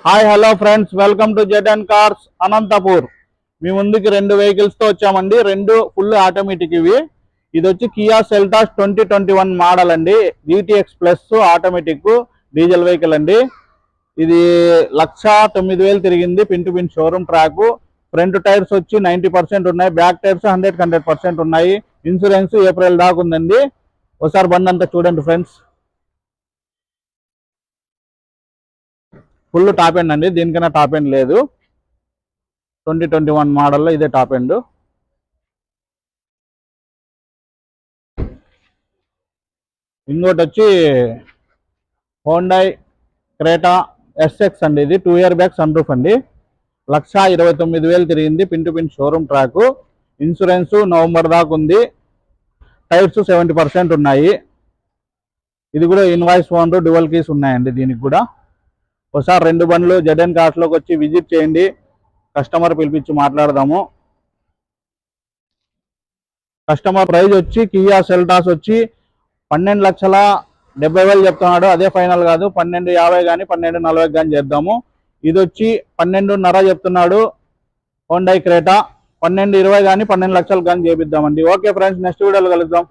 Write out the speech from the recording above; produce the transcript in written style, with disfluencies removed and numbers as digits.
Hi hello friends, welcome to Z cars Anantapur. మీ ముందుకి రెండు వెహికల్స్ తో వచ్చామండి. రెండు ఫుల్ ఆటోమేటిక్ ఇది వచ్చి కియా సెల్టాస్ 2021 మోడల్ అండి. GTX plus automatic diesel vehicle అండి. ఇది 1,09,000 తిరిగింది. Pin to pin showroom track. Front tyres వచ్చి 90% ఉన్నాయి, బ్యాక్ టైర్స్ 100% ఉన్నాయి. ఇన్సూరెన్స్ ఏప్రిల్ దాకా ఉందండి. ఒకసారి బండి అంతా చూడండి ఫ్రెండ్స్. ఫుల్ టాప్ ఎండ్ అండి, దీనికైనా టాప్ ఎండ్ లేదు. 2021 మోడల్లో ఇదే టాప్ ఎండ్. ఇంకోటి వచ్చి హోండాయ్ క్రేటా ఎస్ఎక్స్ అండి. ఇది 2 ఇయర్ బ్యాక్ సన్ రూఫ్ అండి. 1,29,000 తిరిగింది. Pin to pin showroom track. Insurance November దాకా ఉంది. టైర్స్ 70% ఉన్నాయి. ఇది కూడా ఇన్వాయిస్ ఓనర్, డ్యువల్ కీస్ ఉన్నాయండి దీనికి కూడా. ఒకసారి రెండు బండ్లు జెడ్ కార్స్లోకి వచ్చి విజిట్ చేయండి. కస్టమర్ పిలిపించి మాట్లాడదాము. కస్టమర్ ప్రైస్ వచ్చి కియా సెల్టాస్ వచ్చి 12,70,000 చెప్తున్నాడు. అదే ఫైనల్ కాదు, 12,50 కానీ 12,40 కానీ చేద్దాము. ఇది వచ్చి 12.5 చెప్తున్నాడు. హోండాయ్ క్రేటా 12,20 కానీ 12 లక్షలు కానీ చేపిద్దామండి. ఓకే ఫ్రెండ్స్, నెక్స్ట్ వీడియోలో కలుద్దాం.